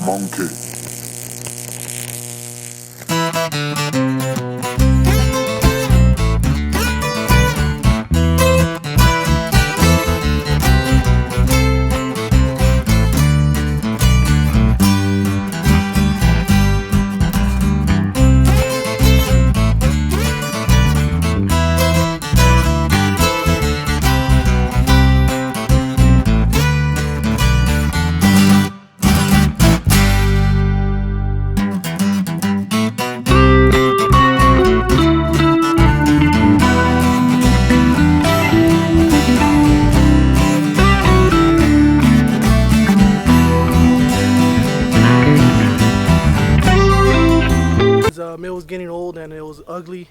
monkey. It was getting old and it was ugly.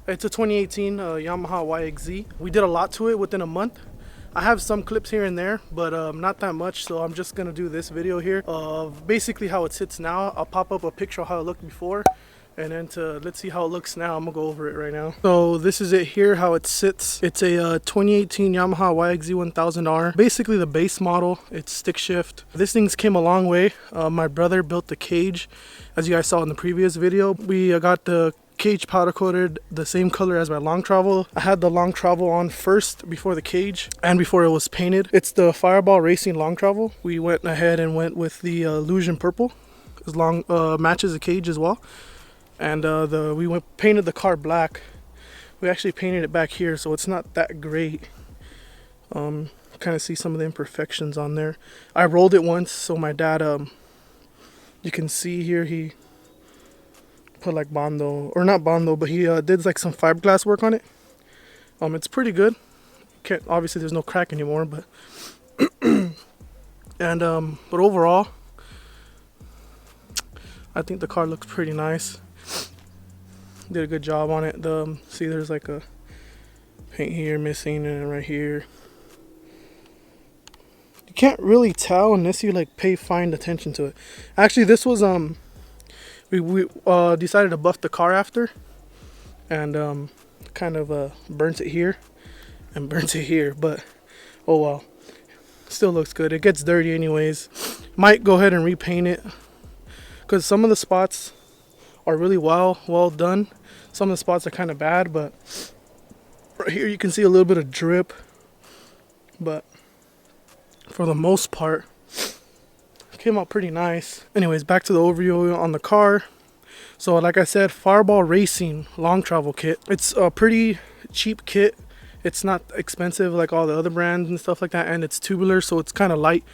It's a 2018 Yamaha Yxz. We did a lot to it within a month. I have some clips here and there, but not that much, so I'm just gonna do this video here of basically how it sits now. I'll pop up a picture of how it looked before, and then let's see how it looks now. I'm gonna go over it right now. So this is it here, how it sits. It's a 2018 Yamaha Yxz 1000R. Basically the base model. It's stick shift. This thing's came a long way. My brother built the cage, as you guys saw in the previous video. We got the cage powder coated the same color as my long travel. I had the long travel on first before the cage and before it was painted. It's the Fireball Racing long travel. We went ahead and went with the illusion purple, as long matches the cage as well. And we painted the car black. We actually painted it back here, so it's not that great. Kind of see some of the imperfections on there. I rolled it once, so my dad, you can see here, he put like bondo, or not bondo, but he did like some fiberglass work on it. It's pretty good. Obviously there's no crack anymore, but and but overall I think the car looks pretty nice. Did a good job on it. See, there's like a paint here missing and right here. You can't really tell unless you like pay fine attention to it. Actually, this was we decided to buff the car after, and kind of burnt it here and burnt it here, but oh well, still looks good. It gets dirty anyways. Might go ahead and repaint it, because some of the spots are really well done. Some of the spots are kind of bad, but right here you can see a little bit of drip, but for the most part it came out pretty nice. Anyways, back to the overview on the car. So like I said, Fireball Racing long travel kit. It's a pretty cheap kit. It's not expensive like all the other brands and stuff like that, and it's tubular, so it's kind of light,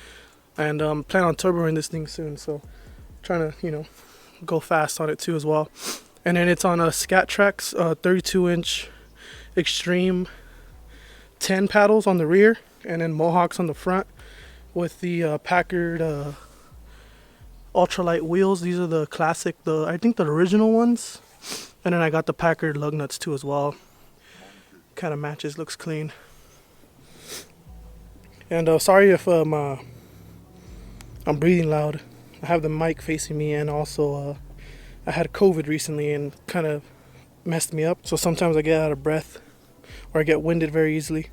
and plan on turboing this thing soon, so trying to, you know, go fast on it too as well. And then it's on a Scat Tracks 32-inch Extreme 10 paddles on the rear, and then Mohawks on the front, with the Packard ultralight wheels. These are the classic, I think the original ones. And then I got the Packard lug nuts too as well. Kind of matches, looks clean. And sorry if I'm breathing loud. I have the mic facing me, and also I had COVID recently and kind of messed me up, so sometimes I get out of breath or I get winded very easily.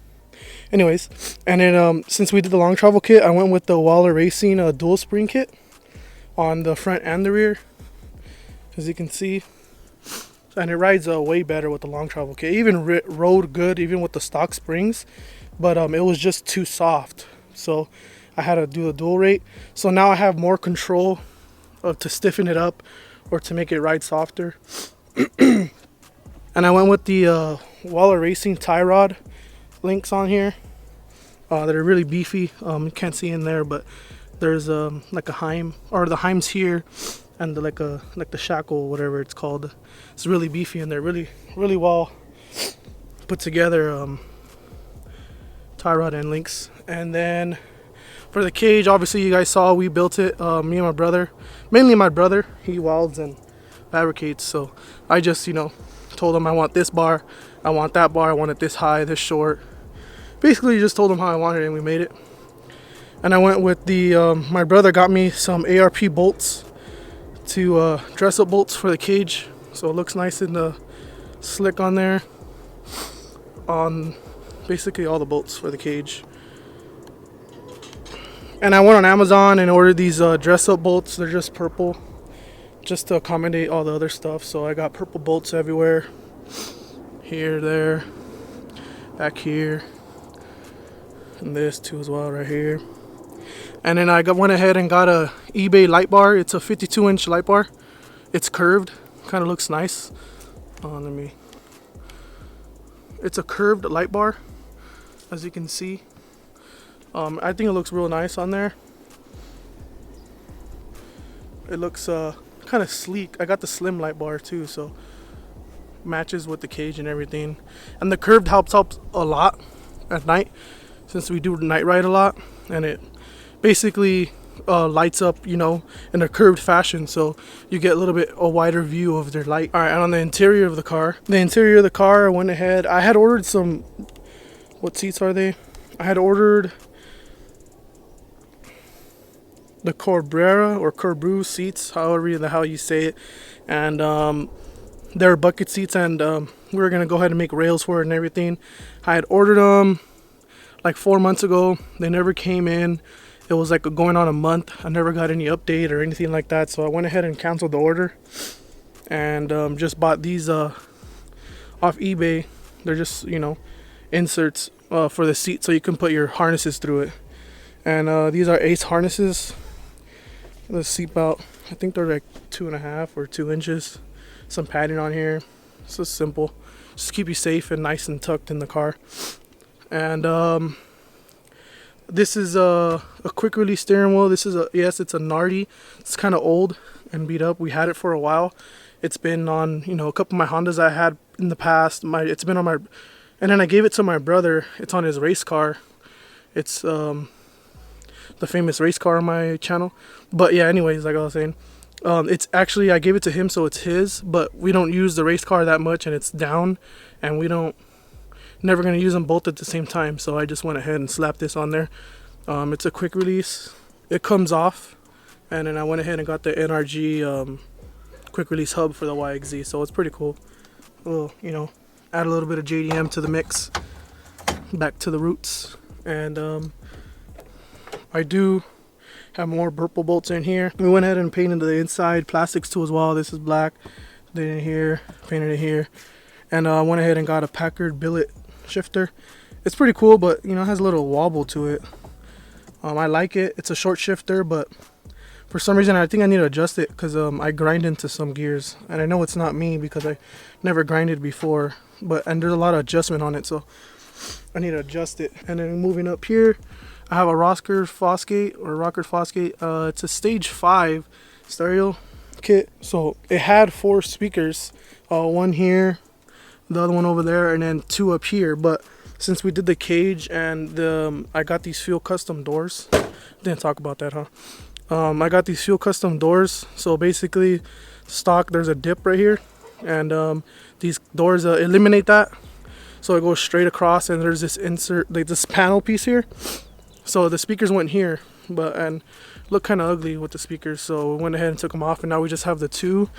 Anyways, and then since we did the long travel kit, I went with the Waller Racing dual spring kit on the front and the rear, as you can see, and it rides way better with the long travel kit. It even rode good even with the stock springs, but it was just too soft, so I had to do a dual rate. So now I have more control to stiffen it up or to make it ride softer. And I went with the Waller Racing tie rod links on here that are really beefy. You can't see in there, but there's like a Heim, or the Heims here, and like the shackle, whatever it's called. It's really beefy, and they're really well put together tie rod and links. And then for the cage, obviously you guys saw we built it, me and my brother, mainly my brother. He welds and fabricates, so I just, you know, told him I want this bar, I want that bar, I want it this high, this short. Basically just told him how I wanted it, and we made it. And I went with the my brother got me some ARP bolts to dress up bolts for the cage, so it looks nice and slick on there, on basically all the bolts for the cage. And I went on Amazon and ordered these dress up bolts. They're just purple, just to accommodate all the other stuff. So I got purple bolts everywhere, here, there, back here, and this too as well, right here. And then I went ahead and got a eBay light bar. It's a 52-inch light bar. It's curved, kind of looks nice. It's a curved light bar, as you can see. I think it looks real nice on there. It looks kind of sleek. I got the slim light bar too, so matches with the cage and everything. And the curved helps a lot at night, since we do night ride a lot, and it basically lights up, you know, in a curved fashion, so you get a little bit a wider view of their light. All right, and on the interior of the car, I went ahead. I had ordered some. What seats are they? I had ordered the Corbrera or Corbreu seats, however the hell you say it, and they're bucket seats, and we were gonna go ahead and make rails for it and everything. I had ordered them like 4 months ago. They never came in. It was like going on a month. I never got any update or anything like that, so I went ahead and canceled the order and just bought these off eBay. They're just, you know, inserts for the seat, so you can put your harnesses through it. And these are Ace harnesses. The seatbelt, I think they're like 2.5 or 2 inches. Some padding on here. It's just simple, just keep you safe and nice and tucked in the car. And this is a quick release steering wheel. This is it's a Nardi. It's kind of old and beat up. We had it for a while. It's been on, you know, a couple of my Hondas I had in the past. It's been on my, and then I gave it to my brother. It's on his race car. It's the famous race car on my channel. But yeah, anyways, like I was saying, it's actually, I gave it to him, so it's his, but we don't use the race car that much, and it's down, and we never gonna use them both at the same time, so I just went ahead and slapped this on there. It's a quick release. It comes off, and then I went ahead and got the NRG quick release hub for the YXZ, so it's pretty cool. Well, you know, add a little bit of JDM to the mix, back to the roots. And I do have more purple bolts in here. We went ahead and painted the inside plastics too as well. This is black, did it here, painted it here. And I went ahead and got a Packard billet shifter. It's pretty cool, but you know, it has a little wobble to it. I like it. It's a short shifter, but for some reason I think I need to adjust it, because I grind into some gears, and I know it's not me because I never grinded before, and there's a lot of adjustment on it, so I need to adjust it. And then moving up here, I have a Rocker Fosgate. It's a stage 5 stereo kit. So it had 4 speakers, one here, the other one over there, and then 2 up here. But since we did the cage and I got these Fuel Custom doors. Didn't talk about that, huh? I got these Fuel Custom doors. So basically, stock, there's a dip right here, and these doors eliminate that. So it goes straight across, and there's this insert, like this panel piece here. So the speakers went here, and look kind of ugly with the speakers, so we went ahead and took them off, and now we just have the 2,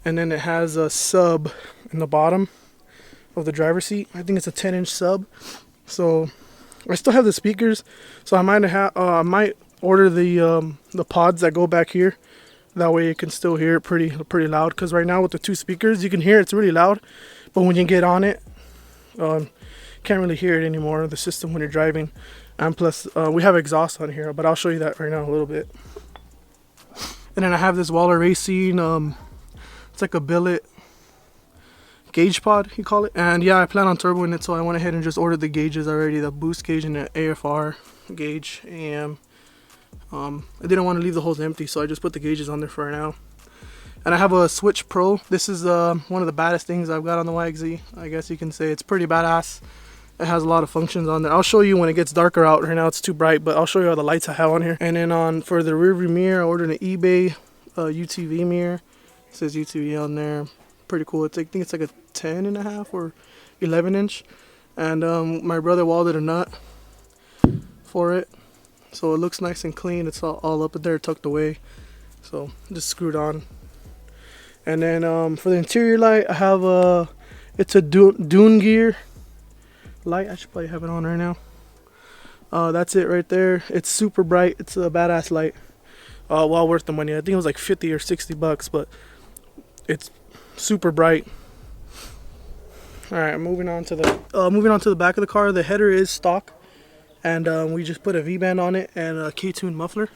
and then it has a sub in the bottom of the driver's seat. I think it's a 10-inch sub. So I still have the speakers, so I might order the pods that go back here. That way you can still hear it pretty loud, because right now with the 2 speakers you can hear it's really loud, but when you get on it, can't really hear it anymore, the system, when you're driving. And plus we have exhaust on here, but I'll show you that right now a little bit. And then I have this Waller Racing, it's like a billet gauge pod, you call it. And yeah, I plan on turboing it, so I went ahead and just ordered the gauges already, the boost gauge and the AFR gauge, AM. I didn't want to leave the holes empty, so I just put the gauges on there for now. And I have a Switch Pro. This is one of the baddest things I've got on the YXZ, I guess you can say. It's pretty badass. It has a lot of functions on there. I'll show you when it gets darker out. Right now it's too bright, but I'll show you all the lights I have on here. And then for the rear view mirror, I ordered an eBay UTV mirror. It says UTV on there. Pretty cool. I think it's like a 10.5 or 11-inch. And my brother welded a nut for it, so it looks nice and clean. It's all up there, tucked away. So just screwed on. And then for the interior light, I have it's a Dune Gear light. I should probably have it on right now. That's it right there. It's super bright. It's a badass light. Well worth the money. I think it was like 50 or 60 bucks, but it's super bright. All right, moving on to the back of the car. The header is stock, and we just put a V-band on it and a K-tune muffler.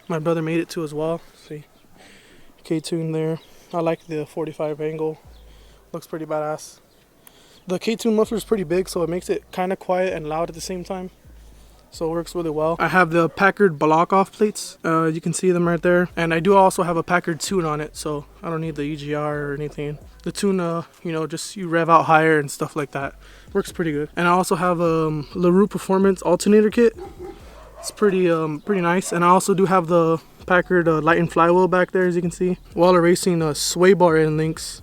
My brother made it too as well. See, K-tune there. I like the 45 angle. Looks pretty badass. The K-tune muffler is pretty big, so it makes it kind of quiet and loud at the same time. So it works really well. I have the Packard block off plates. You can see them right there. And I do also have a Packard tune on it, so I don't need the EGR or anything. The tune, you know, just you rev out higher and stuff like that. Works pretty good. And I also have a LaRue Performance alternator kit. It's pretty nice. And I also do have the Packard light and flywheel back there, as you can see. While racing sway bar end links.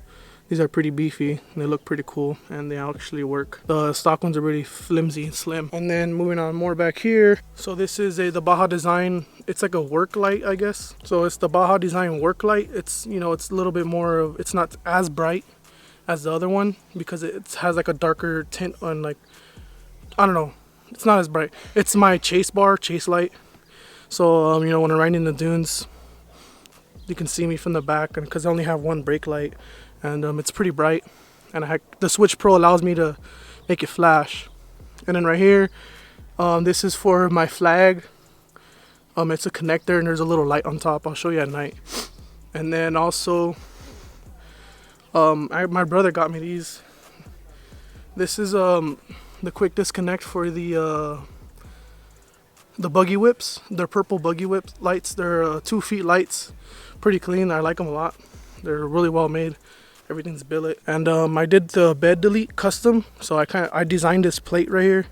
These are pretty beefy and they look pretty cool and they actually work. The stock ones are really flimsy and slim. And then moving on more back here. So this is the Baja Design. It's like a work light, I guess. So it's the Baja Design work light. It's, you know, it's a little bit more of, it's not as bright as the other one because it has like a darker tint on, like, I don't know. It's not as bright. It's my chase light. So, you know, when I'm riding in the dunes, you can see me from the back, and because I only have one brake light. And it's pretty bright, and the Switch Pro allows me to make it flash. And then right here, this is for my flag. It's a connector and there's a little light on top. I'll show you at night. And then also, my brother got me these. This is the quick disconnect for the buggy whips. They're purple buggy whip lights. They're 2 feet lights, pretty clean. I like them a lot. They're really well made. Everything's billet. And I did the bed delete custom, so I designed this plate right here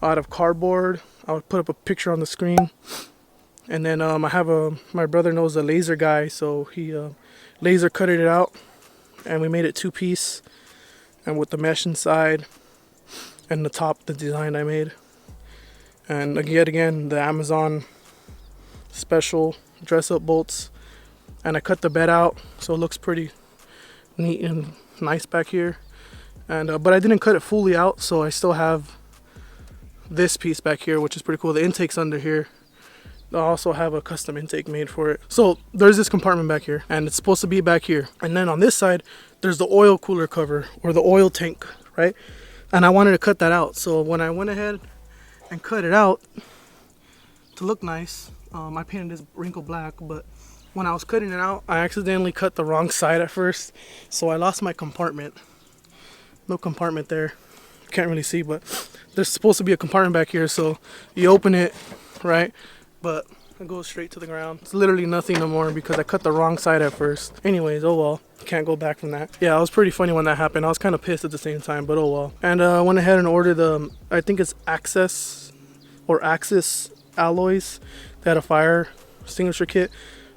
out of cardboard. I would put up a picture on the screen. And then I have my brother knows a laser guy, so he laser cutted it out, and we made it 2-piece, and with the mesh inside and the top, the design I made. And yet again, the Amazon special dress up bolts. And I cut the bed out so it looks pretty neat and nice back here. And but I didn't cut it fully out, so I still have this piece back here, which is pretty cool. The intake's under here. I also have a custom intake made for it. So there's this compartment back here, and it's supposed to be back here. And then on this side, there's the oil cooler cover, or the oil tank, right? And I wanted to cut that out. So when I went ahead and cut it out to look nice, I painted this wrinkle black, but when I was cutting it out, I accidentally cut the wrong side at first, so I lost my compartment. No compartment there. Can't really see, but there's supposed to be a compartment back here, so you open it, right? But it goes straight to the ground. It's literally nothing no more because I cut the wrong side at first. Anyways, oh well. Can't go back from that. Yeah, it was pretty funny when that happened. I was kind of pissed at the same time, but oh well. And I went ahead and ordered I think it's Axis alloys. They had a fire extinguisher kit.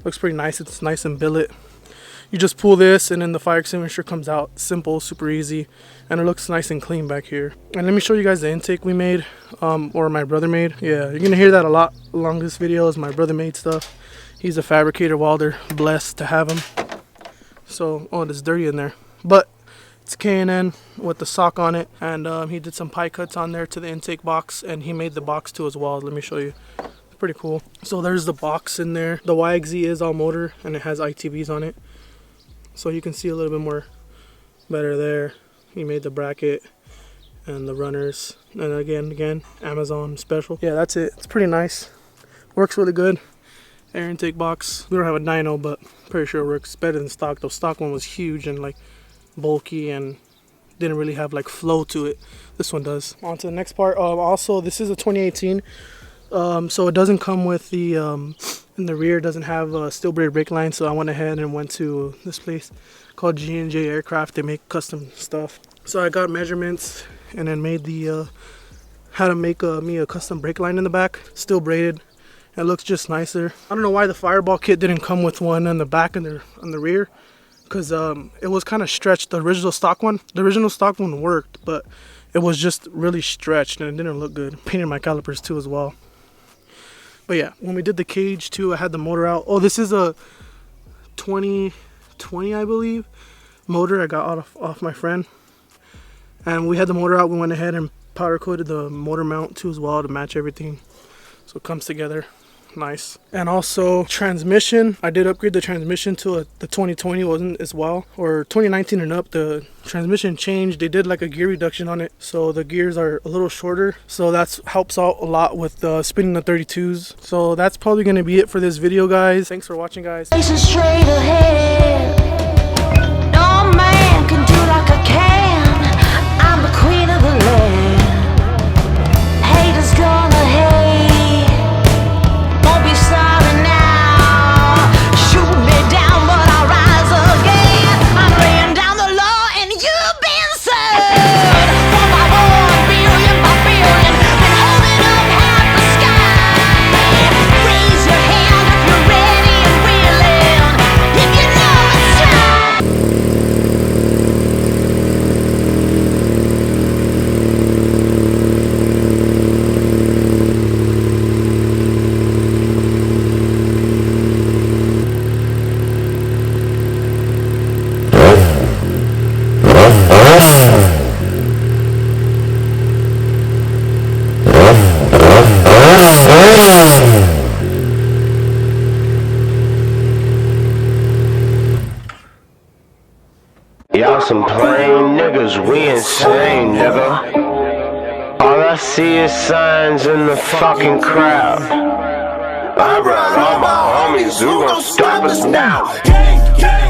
Looks pretty nice. It's nice and billet. You just pull this and then the fire extinguisher comes out. Simple, super easy, and it looks nice and clean back here. And let me show you guys the intake we made, or my brother made. Yeah, you're gonna hear that a lot along this video is my brother made stuff. He's a fabricator welder, blessed to have him. So, oh, it's dirty in there, but it's K&N with the sock on it, and he did some pie cuts on there to the intake box, and he made the box too as well. Let me show you. Pretty cool. So there's the box in there. The Yxz is all motor and it has ITBs on it, so you can see a little bit more better there. He made the bracket and the runners, and again Amazon special. Yeah, that's it. It's pretty nice. Works really good. Air intake box. We don't have a dyno, but pretty sure it works better than stock. The stock one was huge and like bulky and didn't really have like flow to it. This one does. On to the next part. Also, this is a 2018. So it doesn't come with the in the rear, doesn't have a steel braid brake line, so I went ahead and went to this place called G&J Aircraft. They make custom stuff, so I got measurements and then made the how to make me a custom brake line in the back, steel braided. It looks just nicer. I don't know why the Fireball kit didn't come with one on the back and on the rear, because it was kind of stretched. The original stock one worked, but it was just really stretched and it didn't look good. Painted my calipers too as well. But yeah, when we did the cage too, I had the motor out. Oh, this is a 2020, I believe, motor I got off my friend. And we had the motor out. We went ahead and powder coated the motor mount too as well to match everything, so it comes together nice. And also transmission, I did upgrade the transmission to the 2020 wasn't as well, or 2019 and up. The transmission changed, they did like a gear reduction on it, so the gears are a little shorter, so that helps out a lot with spinning the 32s. So that's probably going to be it for this video, guys. Thanks for watching, guys. Straight ahead. No man can do like I can. I'm the queen of the land. Haters gonna hate. Won't be sorry now. Shoot me down, but I'll rise again. I'm laying down the law and you've been served. For my 1 billion, my billion, been holding up half the sky. Raise your hand if you're ready and willing. If you know it's time. Y'all some plain niggas, we insane, nigga. All I see is signs in the fucking crowd. I run all my homies, who gon' stop us now? Gang, gang.